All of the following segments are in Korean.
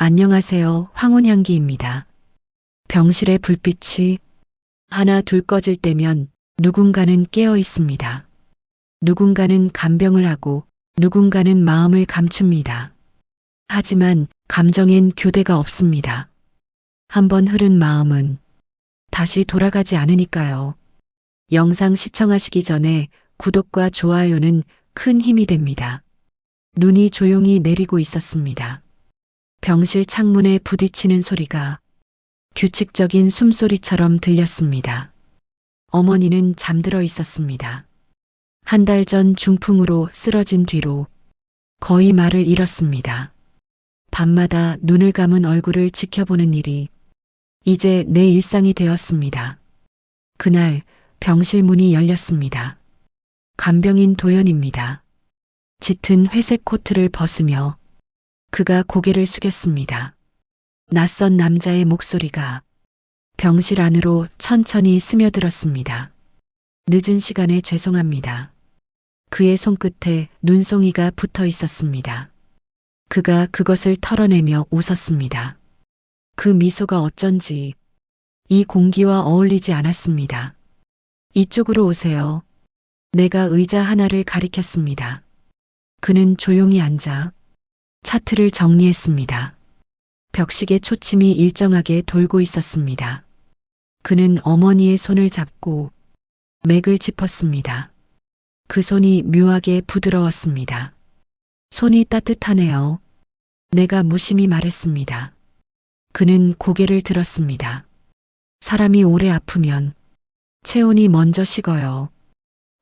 안녕하세요. 황혼향기입니다. 병실의 불빛이 하나 둘 꺼질 때면 누군가는 깨어 있습니다. 누군가는 간병을 하고 누군가는 마음을 감춥니다. 하지만 감정엔 교대가 없습니다. 한번 흐른 마음은 다시 돌아가지 않으니까요. 영상 시청하시기 전에 구독과 좋아요는 큰 힘이 됩니다. 눈이 조용히 내리고 있었습니다. 병실 창문에 부딪히는 소리가 규칙적인 숨소리처럼 들렸습니다. 어머니는 잠들어 있었습니다. 한 달 전 중풍으로 쓰러진 뒤로 거의 말을 잃었습니다. 밤마다 눈을 감은 얼굴을 지켜보는 일이 이제 내 일상이 되었습니다. 그날 병실 문이 열렸습니다. 간병인 도연입니다. 짙은 회색 코트를 벗으며 그가 고개를 숙였습니다. 낯선 남자의 목소리가 병실 안으로 천천히 스며들었습니다. 늦은 시간에 죄송합니다. 그의 손끝에 눈송이가 붙어 있었습니다. 그가 그것을 털어내며 웃었습니다. 그 미소가 어쩐지 이 공기와 어울리지 않았습니다. 이쪽으로 오세요. 내가 의자 하나를 가리켰습니다. 그는 조용히 앉아 차트를 정리했습니다. 벽식의 초침이 일정하게 돌고 있었습니다. 그는 어머니의 손을 잡고 맥을 짚었습니다. 그 손이 묘하게 부드러웠습니다. 손이 따뜻하네요. 내가 무심히 말했습니다. 그는 고개를 들었습니다. 사람이 오래 아프면 체온이 먼저 식어요.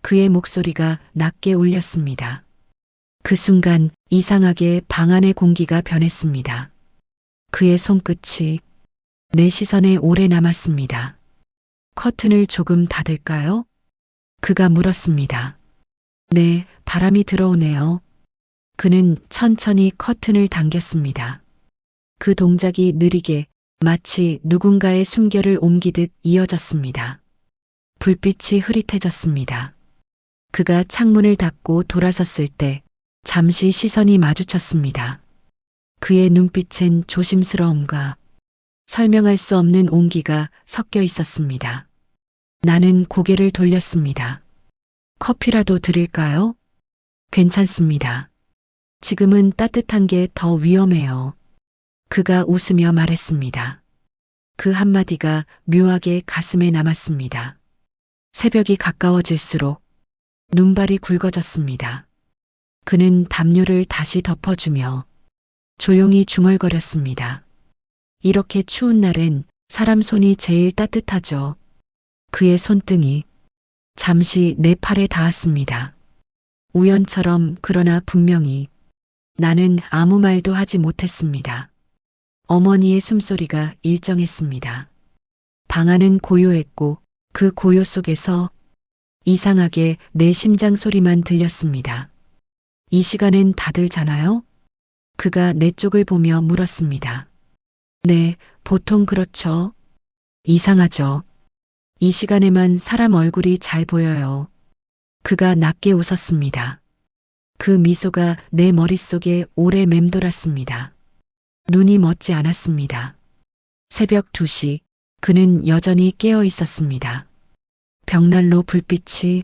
그의 목소리가 낮게 울렸습니다. 그 순간 이상하게 방 안의 공기가 변했습니다. 그의 손끝이 내 시선에 오래 남았습니다. 커튼을 조금 닫을까요? 그가 물었습니다. 네, 바람이 들어오네요. 그는 천천히 커튼을 당겼습니다. 그 동작이 느리게 마치 누군가의 숨결을 옮기듯 이어졌습니다. 불빛이 흐릿해졌습니다. 그가 창문을 닫고 돌아섰을 때 잠시 시선이 마주쳤습니다. 그의 눈빛엔 조심스러움과 설명할 수 없는 온기가 섞여 있었습니다. 나는 고개를 돌렸습니다. 커피라도 드릴까요? 괜찮습니다. 지금은 따뜻한 게 더 위험해요. 그가 웃으며 말했습니다. 그 한마디가 묘하게 가슴에 남았습니다. 새벽이 가까워질수록 눈발이 굵어졌습니다. 그는 담요를 다시 덮어주며 조용히 중얼거렸습니다. 이렇게 추운 날엔 사람 손이 제일 따뜻하죠. 그의 손등이 잠시 내 팔에 닿았습니다. 우연처럼 그러나 분명히 나는 아무 말도 하지 못했습니다. 어머니의 숨소리가 일정했습니다. 방 안은 고요했고 그 고요 속에서 이상하게 내 심장 소리만 들렸습니다. 이 시간엔 다들 자나요? 그가 내 쪽을 보며 물었습니다. 네, 보통 그렇죠. 이상하죠. 이 시간에만 사람 얼굴이 잘 보여요. 그가 낮게 웃었습니다. 그 미소가 내 머릿속에 오래 맴돌았습니다. 눈이 멎지 않았습니다. 새벽 2시, 그는 여전히 깨어 있었습니다. 벽난로 불빛이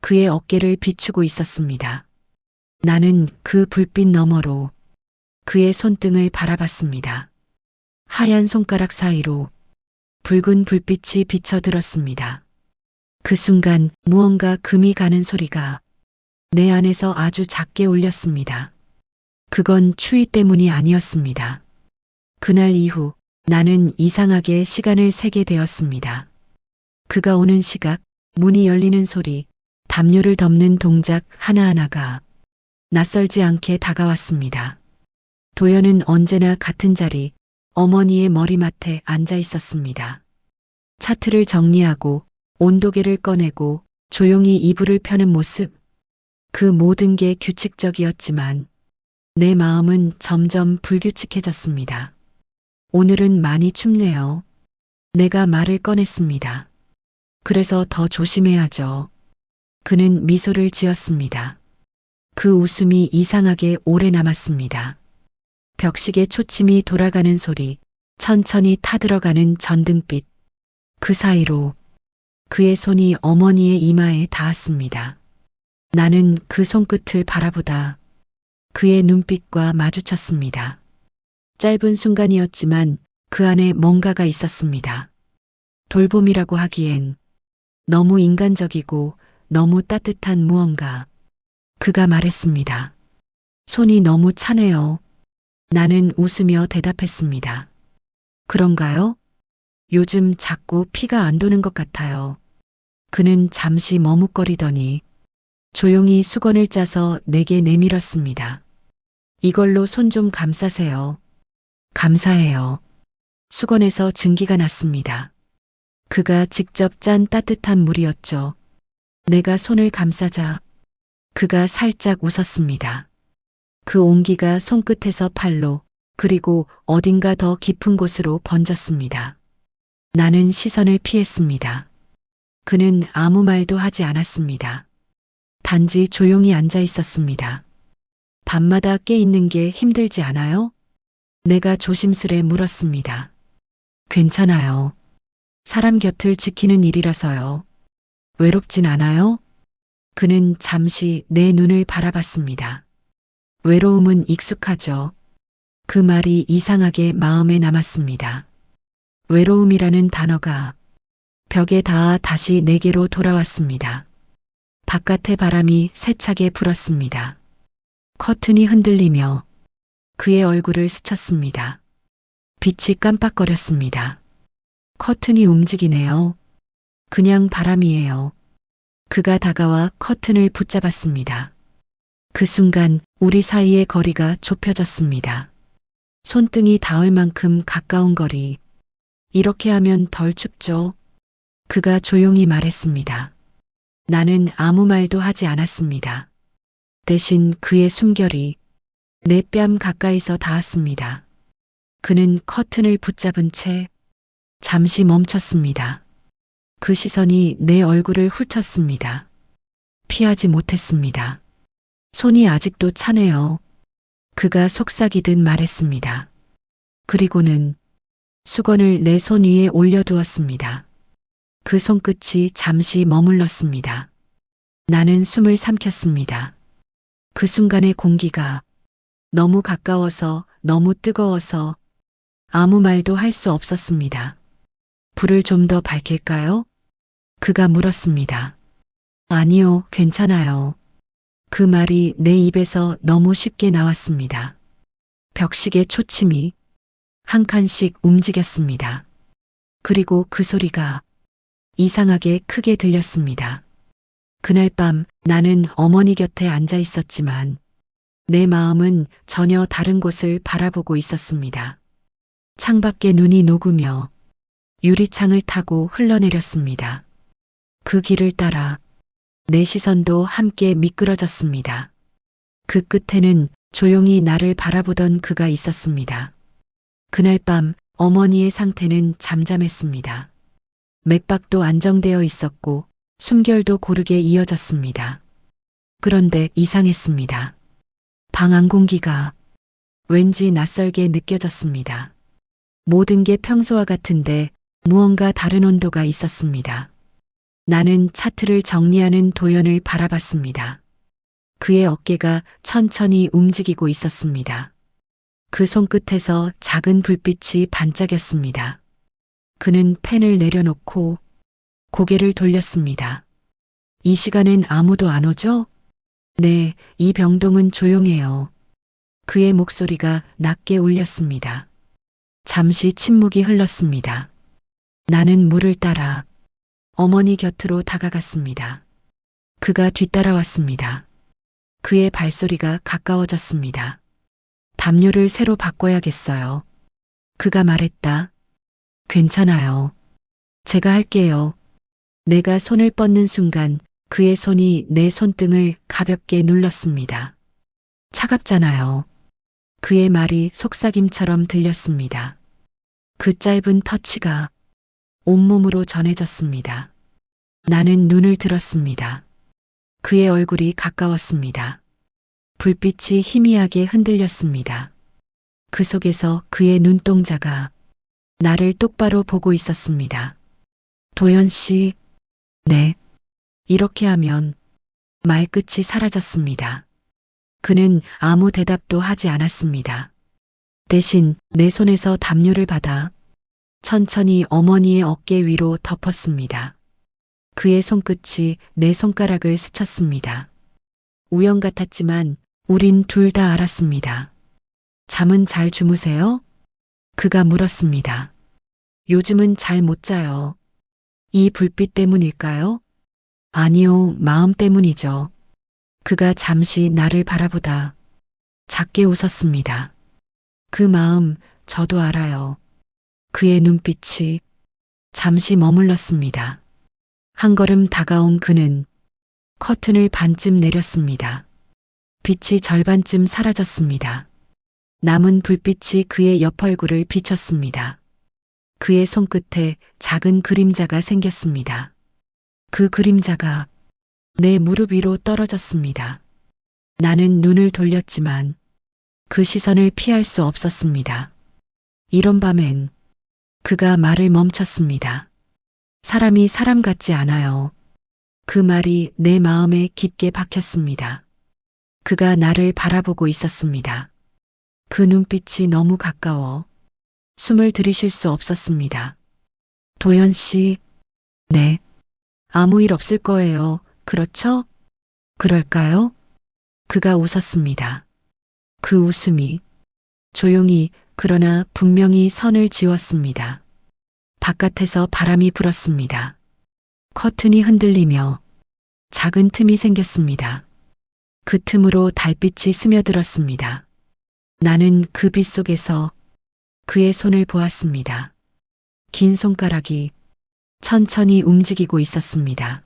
그의 어깨를 비추고 있었습니다. 나는 그 불빛 너머로 그의 손등을 바라봤습니다. 하얀 손가락 사이로 붉은 불빛이 비쳐들었습니다. 그 순간 무언가 금이 가는 소리가 내 안에서 아주 작게 울렸습니다. 그건 추위 때문이 아니었습니다. 그날 이후 나는 이상하게 시간을 세게 되었습니다. 그가 오는 시각, 문이 열리는 소리, 담요를 덮는 동작 하나하나가 낯설지 않게 다가왔습니다. 도연은 언제나 같은 자리, 어머니의 머리맡에 앉아 있었습니다. 차트를 정리하고 온도계를 꺼내고 조용히 이불을 펴는 모습. 그 모든 게 규칙적이었지만 내 마음은 점점 불규칙해졌습니다. 오늘은 많이 춥네요. 내가 말을 꺼냈습니다. 그래서 더 조심해야죠. 그는 미소를 지었습니다. 그 웃음이 이상하게 오래 남았습니다. 벽시계 초침이 돌아가는 소리, 천천히 타들어가는 전등빛. 그 사이로 그의 손이 어머니의 이마에 닿았습니다. 나는 그 손끝을 바라보다 그의 눈빛과 마주쳤습니다. 짧은 순간이었지만 그 안에 뭔가가 있었습니다. 돌봄이라고 하기엔 너무 인간적이고 너무 따뜻한 무언가. 그가 말했습니다. 손이 너무 차네요. 나는 웃으며 대답했습니다. 그런가요? 요즘 자꾸 피가 안 도는 것 같아요. 그는 잠시 머뭇거리더니 조용히 수건을 짜서 내게 내밀었습니다. 이걸로 손 좀 감싸세요. 감사해요. 수건에서 증기가 났습니다. 그가 직접 짠 따뜻한 물이었죠. 내가 손을 감싸자 그가 살짝 웃었습니다. 그 온기가 손끝에서 팔로 그리고 어딘가 더 깊은 곳으로 번졌습니다. 나는 시선을 피했습니다. 그는 아무 말도 하지 않았습니다. 단지 조용히 앉아 있었습니다. 밤마다 깨 있는 게 힘들지 않아요? 내가 조심스레 물었습니다. 괜찮아요. 사람 곁을 지키는 일이라서요. 외롭진 않아요? 그는 잠시 내 눈을 바라봤습니다. 외로움은 익숙하죠. 그 말이 이상하게 마음에 남았습니다. 외로움이라는 단어가 벽에 닿아 다시 내게로 돌아왔습니다. 바깥의 바람이 세차게 불었습니다. 커튼이 흔들리며 그의 얼굴을 스쳤습니다. 빛이 깜빡거렸습니다. 커튼이 움직이네요. 그냥 바람이에요. 그가 다가와 커튼을 붙잡았습니다. 그 순간 우리 사이의 거리가 좁혀졌습니다. 손등이 닿을 만큼 가까운 거리. 이렇게 하면 덜 춥죠? 그가 조용히 말했습니다. 나는 아무 말도 하지 않았습니다. 대신 그의 숨결이 내 뺨 가까이서 닿았습니다. 그는 커튼을 붙잡은 채 잠시 멈췄습니다. 그 시선이 내 얼굴을 훑었습니다. 피하지 못했습니다. 손이 아직도 차네요. 그가 속삭이듯 말했습니다. 그리고는 수건을 내 손 위에 올려두었습니다. 그 손끝이 잠시 머물렀습니다. 나는 숨을 삼켰습니다. 그 순간의 공기가 너무 가까워서 너무 뜨거워서 아무 말도 할 수 없었습니다. 불을 좀 더 밝힐까요? 그가 물었습니다. 아니요, 괜찮아요. 그 말이 내 입에서 너무 쉽게 나왔습니다. 벽시계 초침이 한 칸씩 움직였습니다. 그리고 그 소리가 이상하게 크게 들렸습니다. 그날 밤 나는 어머니 곁에 앉아 있었지만 내 마음은 전혀 다른 곳을 바라보고 있었습니다. 창밖에 눈이 녹으며 유리창을 타고 흘러내렸습니다. 그 길을 따라 내 시선도 함께 미끄러졌습니다. 그 끝에는 조용히 나를 바라보던 그가 있었습니다. 그날 밤 어머니의 상태는 잠잠했습니다. 맥박도 안정되어 있었고 숨결도 고르게 이어졌습니다. 그런데 이상했습니다. 방 안 공기가 왠지 낯설게 느껴졌습니다. 모든 게 평소와 같은데 무언가 다른 온도가 있었습니다. 나는 차트를 정리하는 도연을 바라봤습니다. 그의 어깨가 천천히 움직이고 있었습니다. 그 손끝에서 작은 불빛이 반짝였습니다. 그는 펜을 내려놓고 고개를 돌렸습니다. 이 시간엔 아무도 안 오죠? 네, 이 병동은 조용해요. 그의 목소리가 낮게 울렸습니다. 잠시 침묵이 흘렀습니다. 나는 물을 따라 어머니 곁으로 다가갔습니다. 그가 뒤따라왔습니다. 그의 발소리가 가까워졌습니다. 담요를 새로 바꿔야겠어요. 그가 말했다. 괜찮아요. 제가 할게요. 내가 손을 뻗는 순간 그의 손이 내 손등을 가볍게 눌렀습니다. 차갑잖아요. 그의 말이 속삭임처럼 들렸습니다. 그 짧은 터치가 온몸으로 전해졌습니다. 나는 눈을 들었습니다. 그의 얼굴이 가까웠습니다. 불빛이 희미하게 흔들렸습니다. 그 속에서 그의 눈동자가 나를 똑바로 보고 있었습니다. 도연 씨, 네. 이렇게 하면 말끝이 사라졌습니다. 그는 아무 대답도 하지 않았습니다. 대신 내 손에서 담요를 받아 천천히 어머니의 어깨 위로 덮었습니다. 그의 손끝이 내 손가락을 스쳤습니다. 우연 같았지만 우린 둘 다 알았습니다. 잠은 잘 주무세요? 그가 물었습니다. 요즘은 잘 못 자요. 이 불빛 때문일까요? 아니요, 마음 때문이죠. 그가 잠시 나를 바라보다 작게 웃었습니다. 그 마음 저도 알아요. 그의 눈빛이 잠시 머물렀습니다. 한 걸음 다가온 그는 커튼을 반쯤 내렸습니다. 빛이 절반쯤 사라졌습니다. 남은 불빛이 그의 옆 얼굴을 비쳤습니다. 그의 손끝에 작은 그림자가 생겼습니다. 그 그림자가 내 무릎 위로 떨어졌습니다. 나는 눈을 돌렸지만 그 시선을 피할 수 없었습니다. 이런 밤엔 그가 말을 멈췄습니다. 사람이 사람 같지 않아요. 그 말이 내 마음에 깊게 박혔습니다. 그가 나를 바라보고 있었습니다. 그 눈빛이 너무 가까워 숨을 들이쉴 수 없었습니다. 도연 씨, 네. 아무 일 없을 거예요. 그렇죠? 그럴까요? 그가 웃었습니다. 그 웃음이 조용히 그러나 분명히 선을 지웠습니다. 바깥에서 바람이 불었습니다. 커튼이 흔들리며 작은 틈이 생겼습니다. 그 틈으로 달빛이 스며들었습니다. 나는 그 빛 속에서 그의 손을 보았습니다. 긴 손가락이 천천히 움직이고 있었습니다.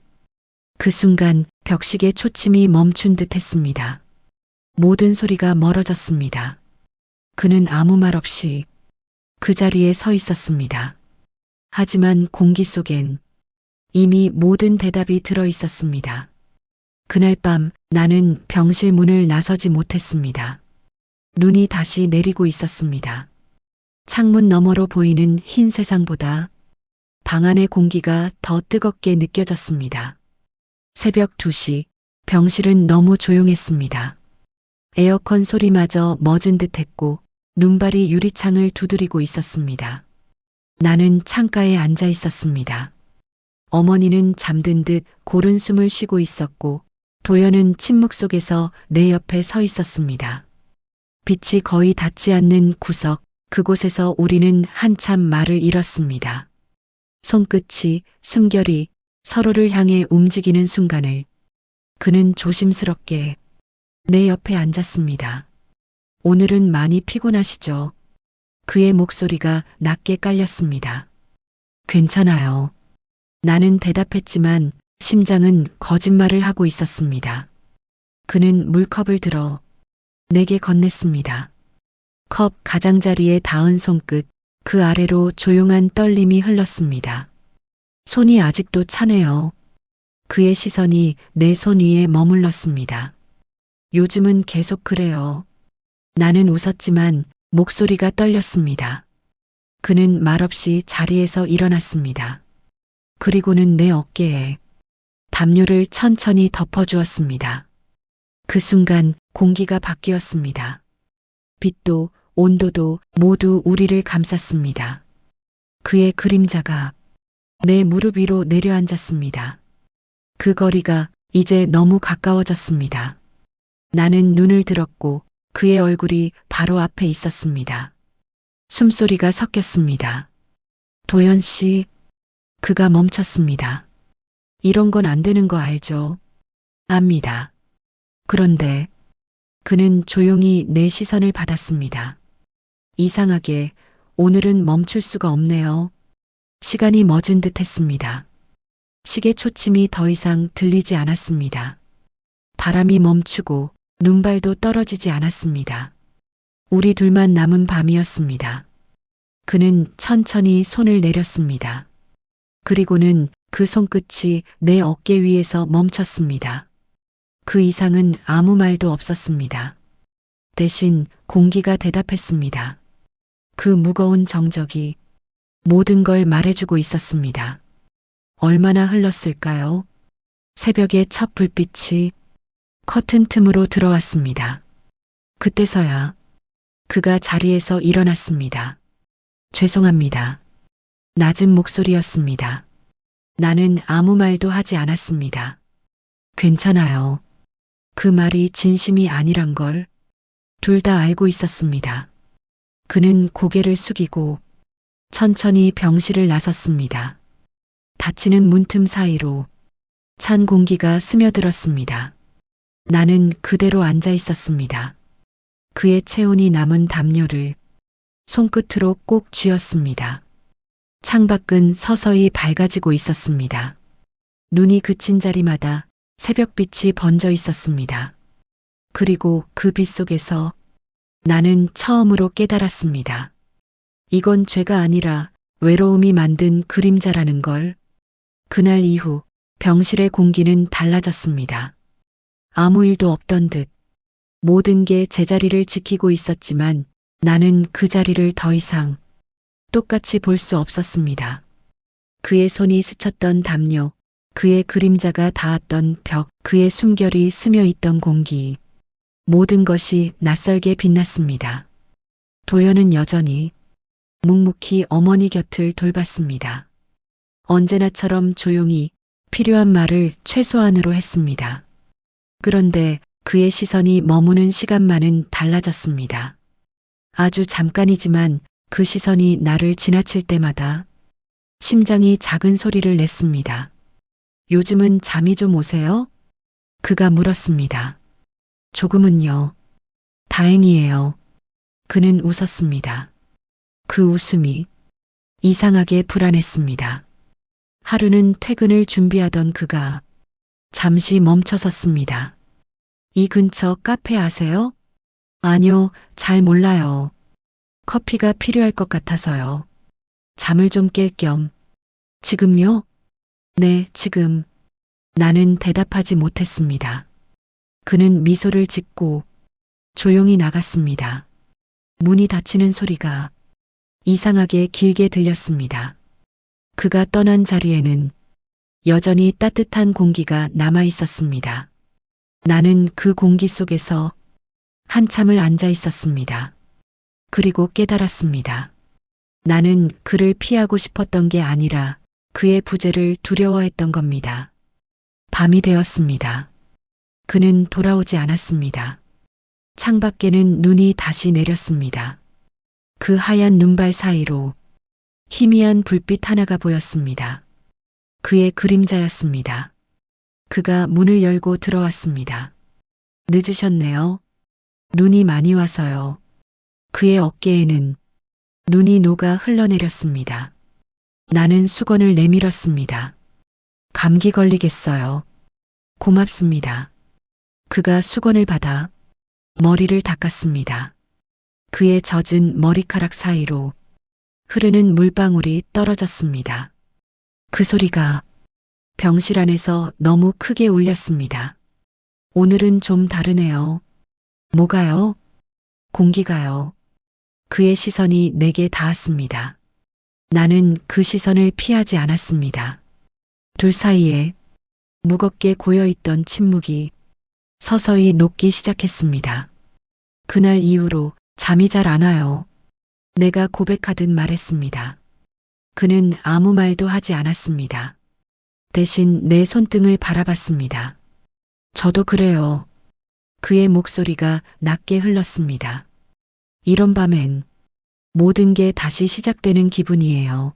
그 순간 벽식의 초침이 멈춘 듯 했습니다. 모든 소리가 멀어졌습니다. 그는 아무 말 없이 그 자리에 서 있었습니다. 하지만 공기 속엔 이미 모든 대답이 들어 있었습니다. 그날 밤 나는 병실 문을 나서지 못했습니다. 눈이 다시 내리고 있었습니다. 창문 너머로 보이는 흰 세상보다 방 안의 공기가 더 뜨겁게 느껴졌습니다. 새벽 2시, 병실은 너무 조용했습니다. 에어컨 소리마저 멎은 듯 했고 눈발이 유리창을 두드리고 있었습니다. 나는 창가에 앉아 있었습니다. 어머니는 잠든 듯 고른 숨을 쉬고 있었고 도연은 침묵 속에서 내 옆에 서 있었습니다. 빛이 거의 닿지 않는 구석, 그곳에서 우리는 한참 말을 잃었습니다. 손끝이, 숨결이 서로를 향해 움직이는 순간을 그는 조심스럽게 내 옆에 앉았습니다. 오늘은 많이 피곤하시죠? 그의 목소리가 낮게 깔렸습니다. 괜찮아요. 나는 대답했지만 심장은 거짓말을 하고 있었습니다. 그는 물컵을 들어 내게 건넸습니다. 컵 가장자리에 닿은 손끝, 그 아래로 조용한 떨림이 흘렀습니다. 손이 아직도 차네요. 그의 시선이 내 손 위에 머물렀습니다. 요즘은 계속 그래요. 나는 웃었지만 목소리가 떨렸습니다. 그는 말없이 자리에서 일어났습니다. 그리고는 내 어깨에 담요를 천천히 덮어주었습니다. 그 순간 공기가 바뀌었습니다. 빛도 온도도 모두 우리를 감쌌습니다. 그의 그림자가 내 무릎 위로 내려앉았습니다. 그 거리가 이제 너무 가까워졌습니다. 나는 눈을 들었고 그의 얼굴이 바로 앞에 있었습니다. 숨소리가 섞였습니다. 도연 씨, 그가 멈췄습니다. 이런 건 안 되는 거 알죠? 압니다. 그런데 그는 조용히 내 시선을 받았습니다. 이상하게 오늘은 멈출 수가 없네요. 시간이 멎은 듯 했습니다. 시계 초침이 더 이상 들리지 않았습니다. 바람이 멈추고 눈발도 떨어지지 않았습니다. 우리 둘만 남은 밤이었습니다. 그는 천천히 손을 내렸습니다. 그리고는 그 손끝이 내 어깨 위에서 멈췄습니다. 그 이상은 아무 말도 없었습니다. 대신 공기가 대답했습니다. 그 무거운 정적이 모든 걸 말해주고 있었습니다. 얼마나 흘렀을까요? 새벽의 첫 불빛이 커튼 틈으로 들어왔습니다. 그때서야 그가 자리에서 일어났습니다. 죄송합니다. 낮은 목소리였습니다. 나는 아무 말도 하지 않았습니다. 괜찮아요. 그 말이 진심이 아니란 걸 둘 다 알고 있었습니다. 그는 고개를 숙이고 천천히 병실을 나섰습니다. 닫히는 문틈 사이로 찬 공기가 스며들었습니다. 나는 그대로 앉아 있었습니다. 그의 체온이 남은 담요를 손끝으로 꼭 쥐었습니다. 창밖은 서서히 밝아지고 있었습니다. 눈이 그친 자리마다 새벽빛이 번져 있었습니다. 그리고 그 빛 속에서 나는 처음으로 깨달았습니다. 이건 죄가 아니라 외로움이 만든 그림자라는 걸. 그날 이후 병실의 공기는 달라졌습니다. 아무 일도 없던 듯 모든 게 제자리를 지키고 있었지만 나는 그 자리를 더 이상 똑같이 볼 수 없었습니다. 그의 손이 스쳤던 담요, 그의 그림자가 닿았던 벽, 그의 숨결이 스며 있던 공기, 모든 것이 낯설게 빛났습니다. 도연은 여전히 묵묵히 어머니 곁을 돌봤습니다. 언제나처럼 조용히 필요한 말을 최소한으로 했습니다. 그런데 그의 시선이 머무는 시간만은 달라졌습니다. 아주 잠깐이지만 그 시선이 나를 지나칠 때마다 심장이 작은 소리를 냈습니다. 요즘은 잠이 좀 오세요? 그가 물었습니다. 조금은요. 다행이에요. 그는 웃었습니다. 그 웃음이 이상하게 불안했습니다. 하루는 퇴근을 준비하던 그가 잠시 멈춰섰습니다. 이 근처 카페 아세요? 아니요, 잘 몰라요. 커피가 필요할 것 같아서요. 잠을 좀 깰 겸. 지금요? 네, 지금. 나는 대답하지 못했습니다. 그는 미소를 짓고 조용히 나갔습니다. 문이 닫히는 소리가 이상하게 길게 들렸습니다. 그가 떠난 자리에는 여전히 따뜻한 공기가 남아 있었습니다. 나는 그 공기 속에서 한참을 앉아 있었습니다. 그리고 깨달았습니다. 나는 그를 피하고 싶었던 게 아니라 그의 부재를 두려워했던 겁니다. 밤이 되었습니다. 그는 돌아오지 않았습니다. 창밖에는 눈이 다시 내렸습니다. 그 하얀 눈발 사이로 희미한 불빛 하나가 보였습니다. 그의 그림자였습니다. 그가 문을 열고 들어왔습니다. 늦으셨네요. 눈이 많이 와서요. 그의 어깨에는 눈이 녹아 흘러내렸습니다. 나는 수건을 내밀었습니다. 감기 걸리겠어요. 고맙습니다. 그가 수건을 받아 머리를 닦았습니다. 그의 젖은 머리카락 사이로 흐르는 물방울이 떨어졌습니다. 그 소리가 병실 안에서 너무 크게 울렸습니다. 오늘은 좀 다르네요. 뭐가요? 공기가요. 그의 시선이 내게 닿았습니다. 나는 그 시선을 피하지 않았습니다. 둘 사이에 무겁게 고여있던 침묵이 서서히 녹기 시작했습니다. 그날 이후로 잠이 잘 안 와요. 내가 고백하듯 말했습니다. 그는 아무 말도 하지 않았습니다. 대신 내 손등을 바라봤습니다. 저도 그래요. 그의 목소리가 낮게 흘렀습니다. 이런 밤엔 모든 게 다시 시작되는 기분이에요.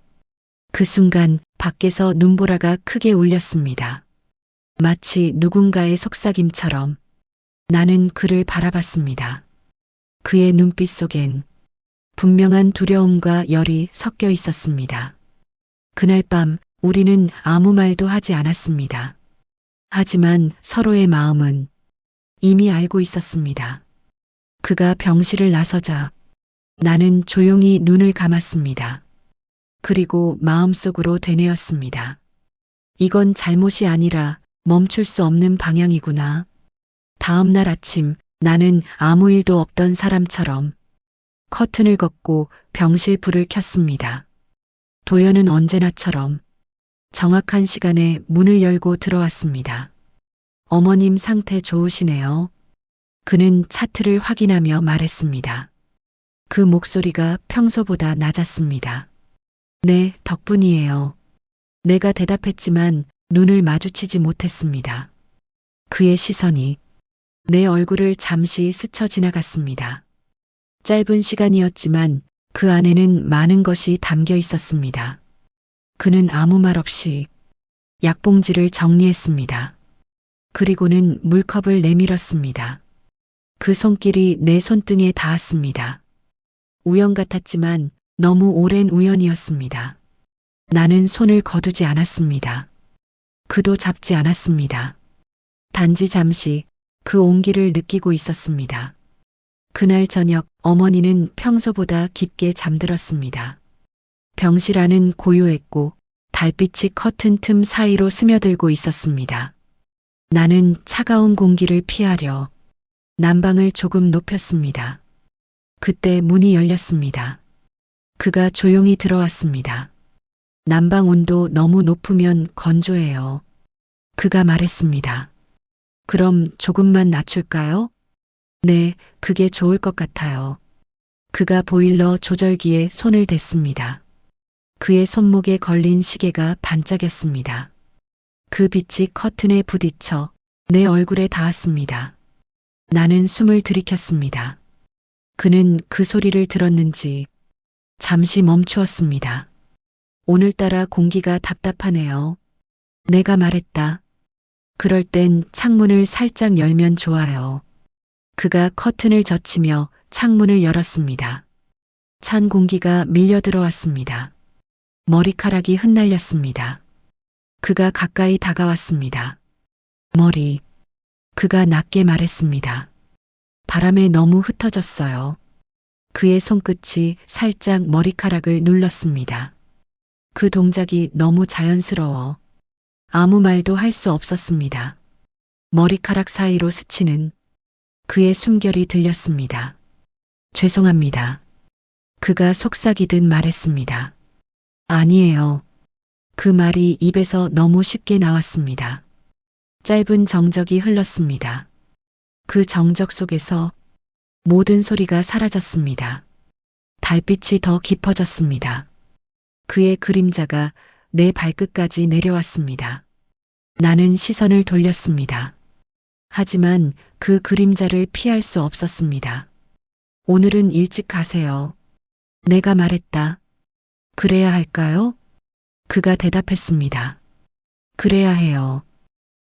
그 순간 밖에서 눈보라가 크게 울렸습니다. 마치 누군가의 속삭임처럼 나는 그를 바라봤습니다. 그의 눈빛 속엔 분명한 두려움과 열이 섞여 있었습니다. 그날 밤 우리는 아무 말도 하지 않았습니다. 하지만 서로의 마음은 이미 알고 있었습니다. 그가 병실을 나서자 나는 조용히 눈을 감았습니다. 그리고 마음속으로 되뇌었습니다. 이건 잘못이 아니라 멈출 수 없는 방향이구나. 다음 날 아침 나는 아무 일도 없던 사람처럼 커튼을 걷고 병실 불을 켰습니다. 도연은 언제나처럼 정확한 시간에 문을 열고 들어왔습니다. 어머님 상태 좋으시네요. 그는 차트를 확인하며 말했습니다. 그 목소리가 평소보다 낮았습니다. 네, 덕분이에요. 내가 대답했지만 눈을 마주치지 못했습니다. 그의 시선이 내 얼굴을 잠시 스쳐 지나갔습니다. 짧은 시간이었지만 그 안에는 많은 것이 담겨 있었습니다. 그는 아무 말 없이 약봉지를 정리했습니다. 그리고는 물컵을 내밀었습니다. 그 손길이 내 손등에 닿았습니다. 우연 같았지만 너무 오랜 우연이었습니다. 나는 손을 거두지 않았습니다. 그도 잡지 않았습니다. 단지 잠시 그 온기를 느끼고 있었습니다. 그날 저녁 어머니는 평소보다 깊게 잠들었습니다. 병실 안은 고요했고 달빛이 커튼 틈 사이로 스며들고 있었습니다. 나는 차가운 공기를 피하려 난방을 조금 높였습니다. 그때 문이 열렸습니다. 그가 조용히 들어왔습니다. 난방 온도 너무 높으면 건조해요. 그가 말했습니다. 그럼 조금만 낮출까요? 네, 그게 좋을 것 같아요. 그가 보일러 조절기에 손을 댔습니다. 그의 손목에 걸린 시계가 반짝였습니다. 그 빛이 커튼에 부딪혀 내 얼굴에 닿았습니다. 나는 숨을 들이켰습니다. 그는 그 소리를 들었는지 잠시 멈추었습니다. 오늘따라 공기가 답답하네요. 내가 말했다. 그럴 땐 창문을 살짝 열면 좋아요. 그가 커튼을 젖히며 창문을 열었습니다. 찬 공기가 밀려 들어왔습니다. 머리카락이 흩날렸습니다. 그가 가까이 다가왔습니다. 머리. 그가 낮게 말했습니다. 바람에 너무 흩어졌어요. 그의 손끝이 살짝 머리카락을 눌렀습니다. 그 동작이 너무 자연스러워 아무 말도 할 수 없었습니다. 머리카락 사이로 스치는 그의 숨결이 들렸습니다. 죄송합니다. 그가 속삭이듯 말했습니다. 아니에요. 그 말이 입에서 너무 쉽게 나왔습니다. 짧은 정적이 흘렀습니다. 그 정적 속에서 모든 소리가 사라졌습니다. 달빛이 더 깊어졌습니다. 그의 그림자가 내 발끝까지 내려왔습니다. 나는 시선을 돌렸습니다. 하지만 그 그림자를 피할 수 없었습니다. 오늘은 일찍 가세요. 내가 말했다. 그래야 할까요? 그가 대답했습니다. 그래야 해요.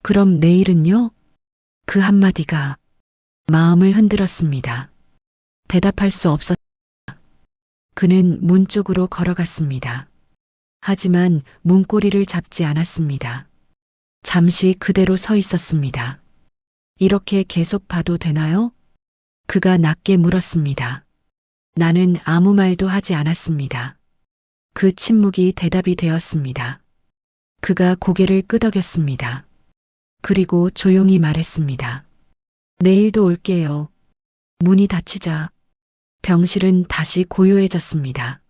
그럼 내일은요? 그 한마디가 마음을 흔들었습니다. 대답할 수 없었습니다. 그는 문 쪽으로 걸어갔습니다. 하지만 문고리를 잡지 않았습니다. 잠시 그대로 서 있었습니다. 이렇게 계속 봐도 되나요? 그가 낮게 물었습니다. 나는 아무 말도 하지 않았습니다. 그 침묵이 대답이 되었습니다. 그가 고개를 끄덕였습니다. 그리고 조용히 말했습니다. 내일도 올게요. 문이 닫히자 병실은 다시 고요해졌습니다.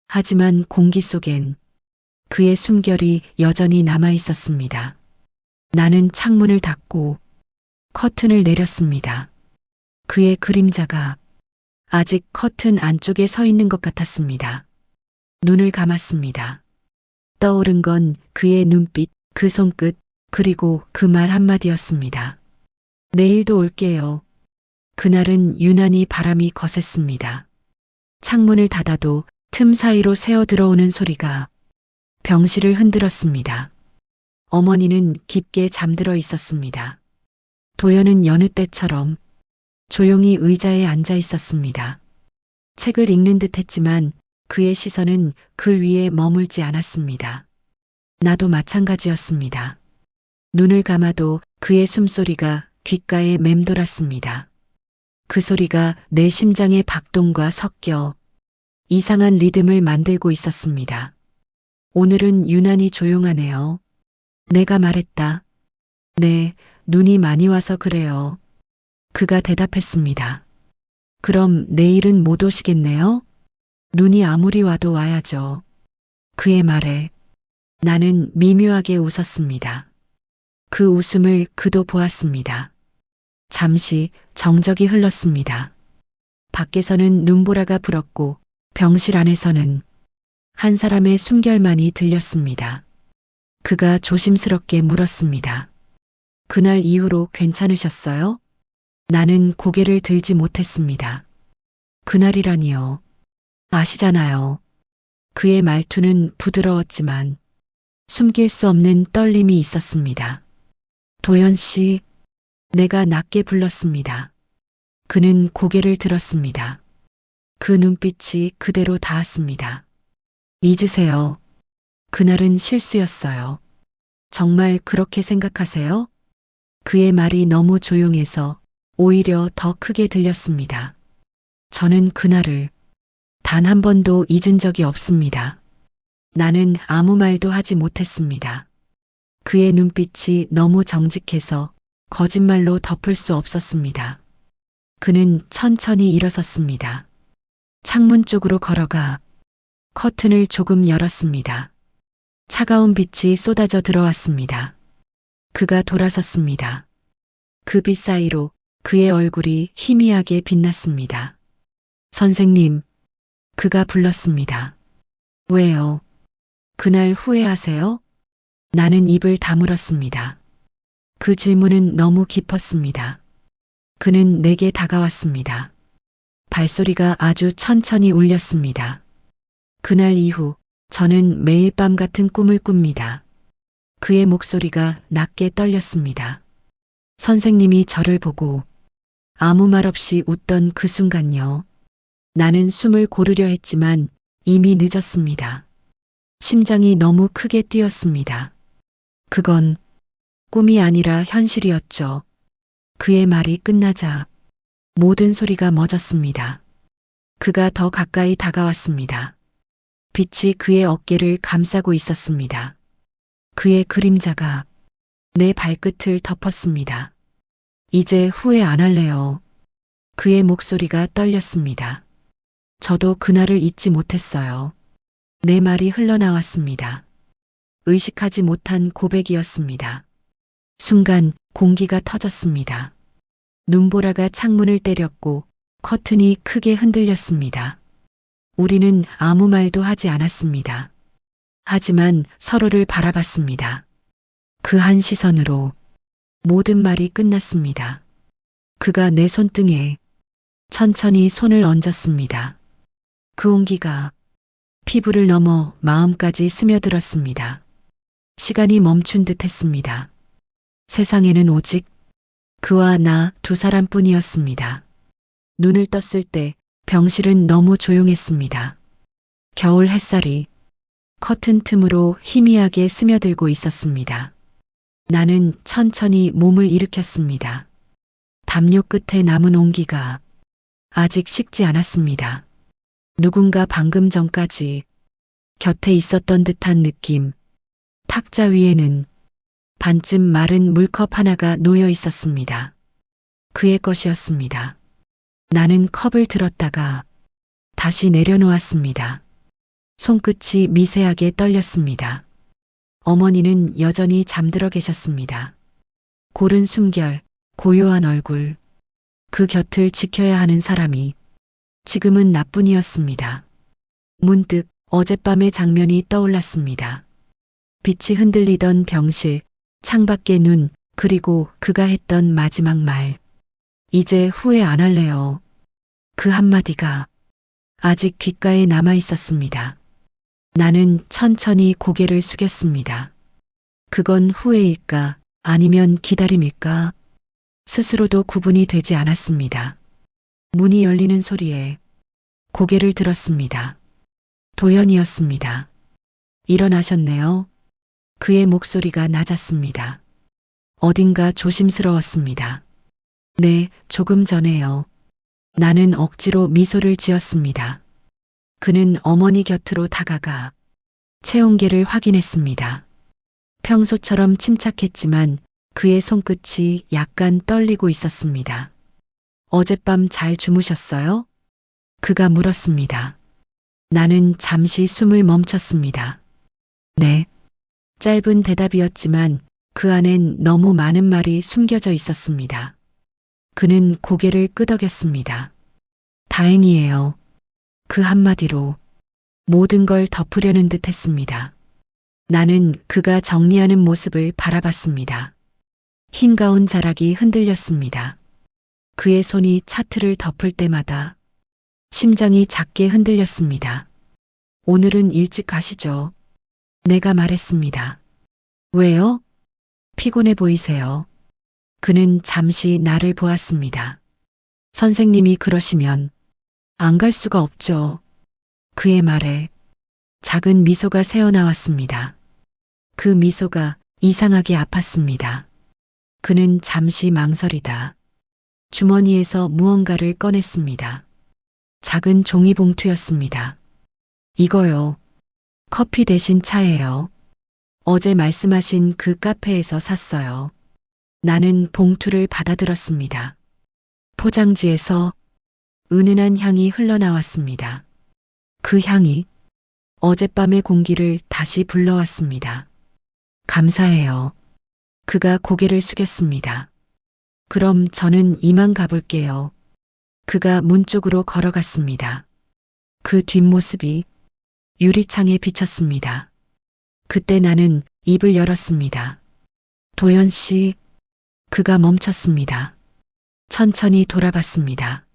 하지만 공기 속엔 그의 숨결이 여전히 남아 있었습니다. 나는 창문을 닫고 커튼을 내렸습니다. 그의 그림자가 아직 커튼 안쪽에 서 있는 것 같았습니다. 눈을 감았습니다. 떠오른 건 그의 눈빛, 그 손끝, 그리고 그 말 한마디였습니다. 내일도 올게요. 그날은 유난히 바람이 거셌습니다. 창문을 닫아도 틈 사이로 새어 들어오는 소리가 병실을 흔들었습니다. 어머니는 깊게 잠들어 있었습니다. 도연은 여느 때처럼 조용히 의자에 앉아 있었습니다. 책을 읽는 듯 했지만 그의 시선은 글 위에 머물지 않았습니다. 나도 마찬가지였습니다. 눈을 감아도 그의 숨소리가 귓가에 맴돌았습니다. 그 소리가 내 심장의 박동과 섞여 이상한 리듬을 만들고 있었습니다. 오늘은 유난히 조용하네요. 내가 말했다. 네, 눈이 많이 와서 그래요. 그가 대답했습니다. 그럼 내일은 못 오시겠네요? 눈이 아무리 와도 와야죠. 그의 말에 나는 미묘하게 웃었습니다. 그 웃음을 그도 보았습니다. 잠시 정적이 흘렀습니다. 밖에서는 눈보라가 불었고 병실 안에서는 한 사람의 숨결만이 들렸습니다. 그가 조심스럽게 물었습니다. 그날 이후로 괜찮으셨어요? 나는 고개를 들지 못했습니다. 그날이라니요. 아시잖아요. 그의 말투는 부드러웠지만 숨길 수 없는 떨림이 있었습니다. 도연 씨, 내가 낮게 불렀습니다. 그는 고개를 들었습니다. 그 눈빛이 그대로 닿았습니다. 잊으세요. 그날은 실수였어요. 정말 그렇게 생각하세요? 그의 말이 너무 조용해서 오히려 더 크게 들렸습니다. 저는 그날을 단 한 번도 잊은 적이 없습니다. 나는 아무 말도 하지 못했습니다. 그의 눈빛이 너무 정직해서 거짓말로 덮을 수 없었습니다. 그는 천천히 일어섰습니다. 창문 쪽으로 걸어가 커튼을 조금 열었습니다. 차가운 빛이 쏟아져 들어왔습니다. 그가 돌아섰습니다. 그 빛 사이로 그의 얼굴이 희미하게 빛났습니다. 선생님, 그가 불렀습니다. 왜요? 그날 후회하세요? 나는 입을 다물었습니다. 그 질문은 너무 깊었습니다. 그는 내게 다가왔습니다. 발소리가 아주 천천히 울렸습니다. 그날 이후 저는 매일 밤 같은 꿈을 꿉니다. 그의 목소리가 낮게 떨렸습니다. 선생님이 저를 보고 아무 말 없이 웃던 그 순간요. 나는 숨을 고르려 했지만 이미 늦었습니다. 심장이 너무 크게 뛰었습니다. 그건 꿈이 아니라 현실이었죠. 그의 말이 끝나자 모든 소리가 멎었습니다. 그가 더 가까이 다가왔습니다. 빛이 그의 어깨를 감싸고 있었습니다. 그의 그림자가 내 발끝을 덮었습니다. 이제 후회 안 할래요. 그의 목소리가 떨렸습니다. 저도 그날을 잊지 못했어요. 내 말이 흘러나왔습니다. 의식하지 못한 고백이었습니다. 순간 공기가 터졌습니다. 눈보라가 창문을 때렸고 커튼이 크게 흔들렸습니다. 우리는 아무 말도 하지 않았습니다. 하지만 서로를 바라봤습니다. 그 한 시선으로 모든 말이 끝났습니다. 그가 내 손등에 천천히 손을 얹었습니다. 그 온기가 피부를 넘어 마음까지 스며들었습니다. 시간이 멈춘 듯 했습니다. 세상에는 오직 그와 나 두 사람뿐이었습니다. 눈을 떴을 때 병실은 너무 조용했습니다. 겨울 햇살이 커튼 틈으로 희미하게 스며들고 있었습니다. 나는 천천히 몸을 일으켰습니다. 담요 끝에 남은 온기가 아직 식지 않았습니다. 누군가 방금 전까지 곁에 있었던 듯한 느낌. 탁자 위에는 반쯤 마른 물컵 하나가 놓여 있었습니다. 그의 것이었습니다. 나는 컵을 들었다가 다시 내려놓았습니다. 손끝이 미세하게 떨렸습니다. 어머니는 여전히 잠들어 계셨습니다. 고른 숨결, 고요한 얼굴. 그 곁을 지켜야 하는 사람이 지금은 나뿐이었습니다. 문득 어젯밤의 장면이 떠올랐습니다. 빛이 흔들리던 병실, 창밖의 눈, 그리고 그가 했던 마지막 말. 이제 후회 안 할래요. 그 한마디가 아직 귓가에 남아 있었습니다. 나는 천천히 고개를 숙였습니다. 그건 후회일까 아니면 기다림일까? 스스로도 구분이 되지 않았습니다. 문이 열리는 소리에 고개를 들었습니다. 도연이었습니다. 일어나셨네요. 그의 목소리가 낮았습니다. 어딘가 조심스러웠습니다. 네, 조금 전에요. 나는 억지로 미소를 지었습니다. 그는 어머니 곁으로 다가가 체온계를 확인했습니다. 평소처럼 침착했지만 그의 손끝이 약간 떨리고 있었습니다. 어젯밤 잘 주무셨어요? 그가 물었습니다. 나는 잠시 숨을 멈췄습니다. 네. 짧은 대답이었지만 그 안엔 너무 많은 말이 숨겨져 있었습니다. 그는 고개를 끄덕였습니다. 다행이에요. 그 한마디로 모든 걸 덮으려는 듯 했습니다. 나는 그가 정리하는 모습을 바라봤습니다. 흰 가운 자락이 흔들렸습니다. 그의 손이 차트를 덮을 때마다 심장이 작게 흔들렸습니다. 오늘은 일찍 가시죠. 내가 말했습니다. 왜요? 피곤해 보이세요. 그는 잠시 나를 보았습니다. 선생님이 그러시면 안 갈 수가 없죠. 그의 말에 작은 미소가 새어나왔습니다. 그 미소가 이상하게 아팠습니다. 그는 잠시 망설이다 주머니에서 무언가를 꺼냈습니다. 작은 종이봉투였습니다. 이거요. 커피 대신 차예요. 어제 말씀하신 그 카페에서 샀어요. 나는 봉투를 받아들었습니다. 포장지에서 은은한 향이 흘러나왔습니다. 그 향이 어젯밤의 공기를 다시 불러왔습니다. 감사해요. 그가 고개를 숙였습니다. 그럼 저는 이만 가볼게요. 그가 문 쪽으로 걸어갔습니다. 그 뒷모습이 유리창에 비쳤습니다. 그때 나는 입을 열었습니다. 도연 씨, 그가 멈췄습니다. 천천히 돌아봤습니다.